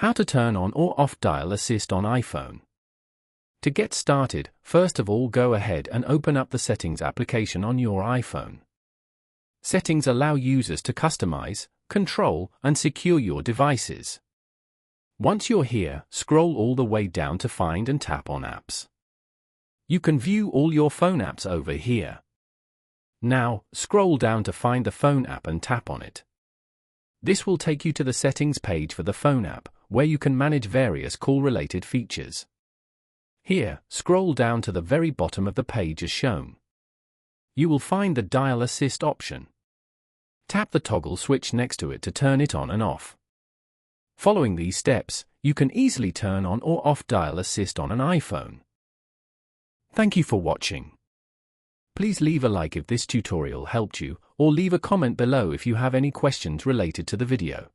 How to turn on or off dial assist on iPhone. To get started, first of all go ahead and open up the Settings application on your iPhone. Settings allow users to customize, control, and secure your devices. Once you're here, scroll all the way down to find and tap on Apps. You can view all your phone apps over here. Now, scroll down to find the phone app and tap on it. This will take you to the settings page for the phone app, where you can manage various call-related features. Here, scroll down to the very bottom of the page as shown. You will find the Dial Assist option. Tap the toggle switch next to it to turn it on and off. Following these steps, you can easily turn on or off Dial Assist on an iPhone. Thank you for watching. Please leave a like if this tutorial helped you, or leave a comment below if you have any questions related to the video.